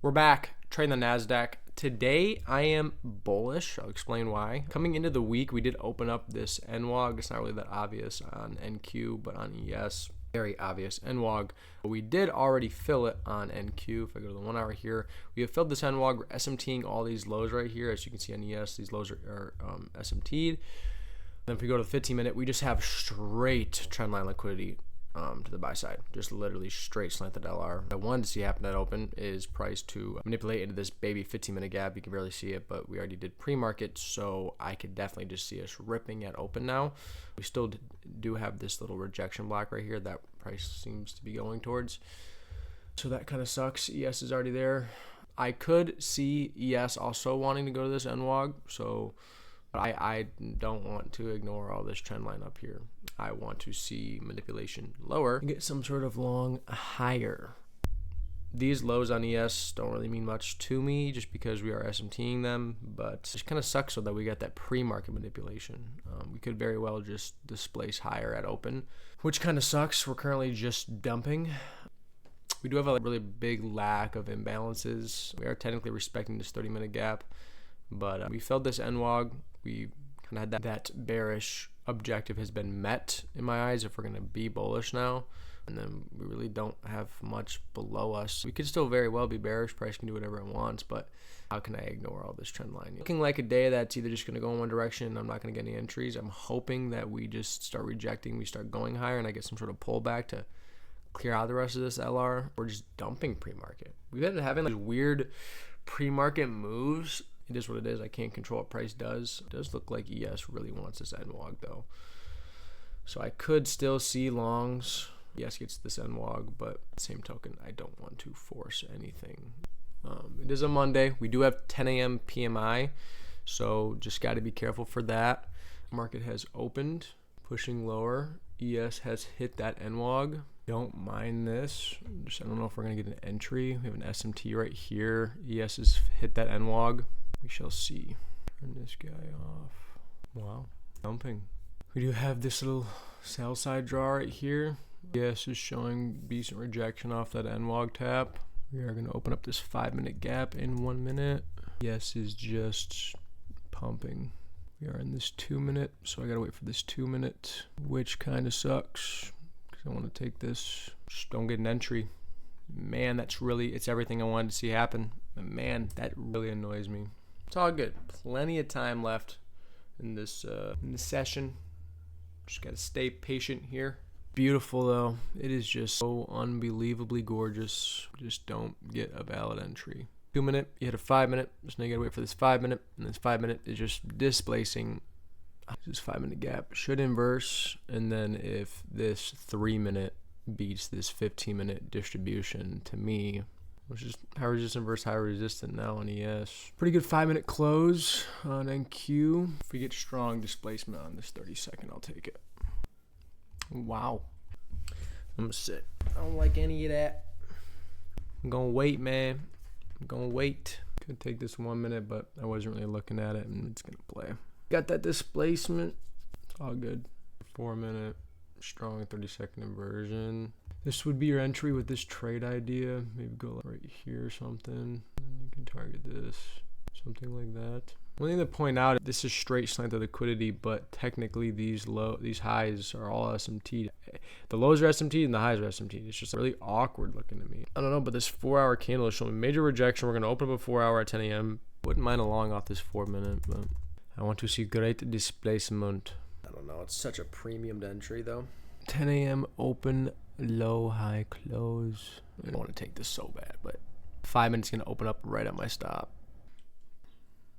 We're back, trading the NASDAQ. Today, I am bullish. I'll explain why. Coming into the week, we did open up this NWOG. It's not really that obvious on NQ, but on ES, very obvious NWOG. We did already fill it on NQ. If I go to the 1 hour here, we have filled this NWOG. We're SMTing all these lows right here. As you can see on ES, these lows are SMT'd. Then if we go to the 15 minute, we just have straight trendline liquidity to the buy side, just literally straight slanted LR. What I wanted to see happen at open is price to manipulate into this baby 15-minute gap. You can barely see it, but we already did pre-market, so I could definitely just see us ripping at open now. We still do have this little rejection block right here that price seems to be going towards, so that kind of sucks. ES is already there. I could see ES also wanting to go to this NWOG, so I don't want to ignore all this trend line up here. I want to see manipulation lower and get some sort of long higher. These lows on ES don't really mean much to me just because we are SMTing them, but it kind of sucks so that we got that pre-market manipulation. We could very well just displace higher at open, which kind of sucks. We're currently just dumping. We do have a really big lack of imbalances. We are technically respecting this 30-minute gap, but we filled this NWOG. We kind of had that bearish objective has been met in my eyes if we're going to be bullish now. And then we really don't have much below us. We could still very well be bearish. Price can do whatever it wants, but how can I ignore all this trend line? Looking like a day that's either just going to go in one direction and I'm not going to get any entries. I'm hoping that we just start rejecting, we start going higher, and I get some sort of pullback to clear out the rest of this LR. We're just dumping pre-market. We've been having like weird pre-market moves. It is what it is. I can't control what price does. It does look like ES really wants this NWOG though. So I could still see longs. ES gets this NWOG, but same token, I don't want to force anything. It is a Monday. We do have 10 a.m. PMI, so just got to be careful for that. Market has opened, pushing lower. ES has hit that NWOG. Don't mind this. I don't know if we're going to get an entry. We have an SMT right here. ES has hit that NWOG. We shall see. Turn this guy off. Wow. Dumping. We do have this little sell side draw right here. ES is showing decent rejection off that NWOG tap. We are going to open up this 5-minute gap in 1 minute. ES is just pumping. We are in this 2-minute, so I got to wait for this 2-minute, which kind of sucks. I want to take this. Just don't get an entry. Man, it's everything I wanted to see happen. But man, that really annoys me. It's all good. Plenty of time left in this session. Just got to stay patient here. Beautiful though. It is just so unbelievably gorgeous. Just don't get a valid entry. 2-minute, you hit a 5-minute. Just now you got to wait for this 5-minute. And this 5-minute is just displacing. This 5-minute gap should inverse, and then if this 3-minute beats this 15-minute distribution, to me, which is high resistant versus high resistant now on ES. Pretty good 5-minute close on NQ. If we get strong displacement on this 30-second, I'll take it. Wow. I'm gonna sit. I don't like any of that. I'm gonna wait, man. I'm gonna wait. Could take this 1 minute, but I wasn't really looking at it, and it's gonna play. Got that displacement. It's all good. 4-minute strong 30-second inversion. This would be your entry with this trade idea. Maybe go right here or something. And you can target this. Something like that. One thing to point out, this is straight slanted liquidity, but technically these highs are all SMT. The lows are SMT and the highs are SMT. It's just really awkward looking to me. I don't know, but this 4-hour candle is showing major rejection. We're going to open up a 4-hour at 10 a.m. Wouldn't mind a long off this 4-minute, but I want to see great displacement. I don't know. It's such a premium entry, though. 10 a.m. open, low, high, close. I don't want to take this so bad, but 5 minutes going to open up right at my stop.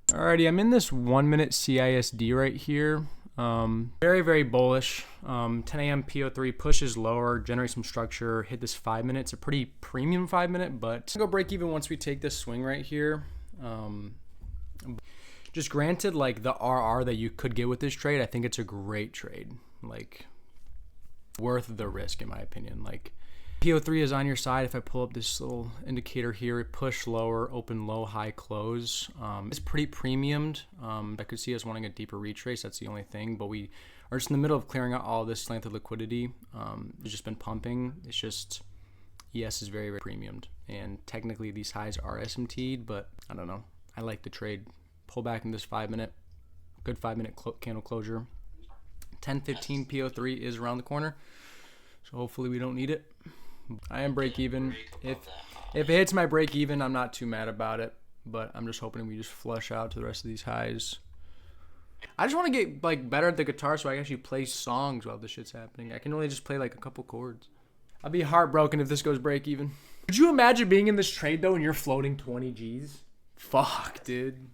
Alrighty, I'm in this 1-minute CISD right here. Very, very bullish. 10 a.m. PO3 pushes lower, generates some structure, hit this 5-minute. It's a pretty premium 5-minute, but go break even once we take this swing right here. Just granted, like the RR that you could get with this trade, I think it's a great trade. Like, worth the risk in my opinion. Like, PO3 is on your side. If I pull up this little indicator here, push lower, open low, high, close. It's pretty premiumed. I could see us wanting a deeper retrace. That's the only thing. But we are just in the middle of clearing out all this slanted liquidity. It's just been pumping. It's just ES is very, very premiumed. And technically these highs are SMT'd, but I don't know. I like the trade. Pull back in this 5 minute, good 5 minute candle closure. 10:15 PO3 is around the corner, so hopefully we don't need it. I am break even. If it hits my break even, I'm not too mad about it, but I'm just hoping we just flush out to the rest of these highs. I just want to get like better at the guitar so I can actually play songs while this shit's happening. I can only just play like a couple chords. I'll be heartbroken if this goes break even. Could you imagine being in this trade though and you're floating 20 G's? Fuck, dude.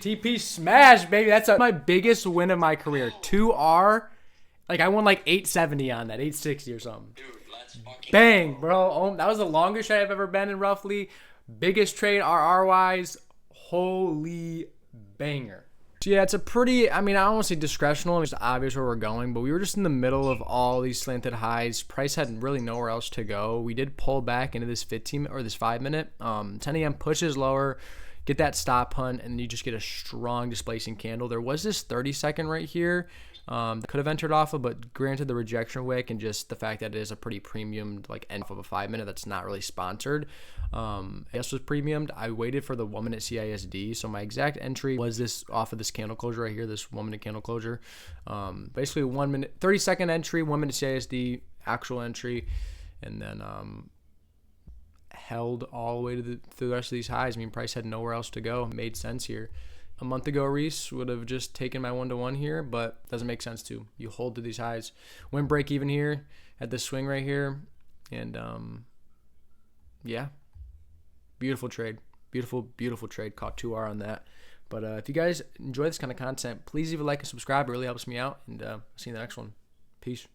TP smash, baby. That's my biggest win of my career. 2R. Like, I won like 870 on that. 860 or something. Dude, let's fucking Bang, go. bro. Oh, that was the longest trade I've ever been in, roughly. Biggest trade RR-wise. Holy banger. So, yeah, it's a pretty, I mean, I don't want to say discretional. It's obvious where we're going, but we were just in the middle of all these slanted highs. Price had really nowhere else to go. We did pull back into this 15 or this 5 minute. 10 a.m. pushes lower. Get that stop hunt, and then you just get a strong displacing candle. There was this 30-second right here. Could have entered off of, but granted the rejection wick and just the fact that it is a pretty premium, like end of a 5 minute that's not really sponsored. Yes, was premiumed. I waited for the 1 minute CISD. So my exact entry was this off of this candle closure right here, this 1 minute candle closure. Basically 1 minute, 30-second entry, 1 minute CISD, actual entry, and then held all the way to the rest of these highs. I mean, price had nowhere else to go. It made sense here. A month ago, Reese would have just taken my 1-to-1 here, but doesn't make sense to. You hold to these highs. Went break even here at this swing right here. And, yeah. Beautiful trade. Beautiful, beautiful trade. Caught 2R on that. But if you guys enjoy this kind of content, please leave a like and subscribe. It really helps me out. And see you in the next one. Peace.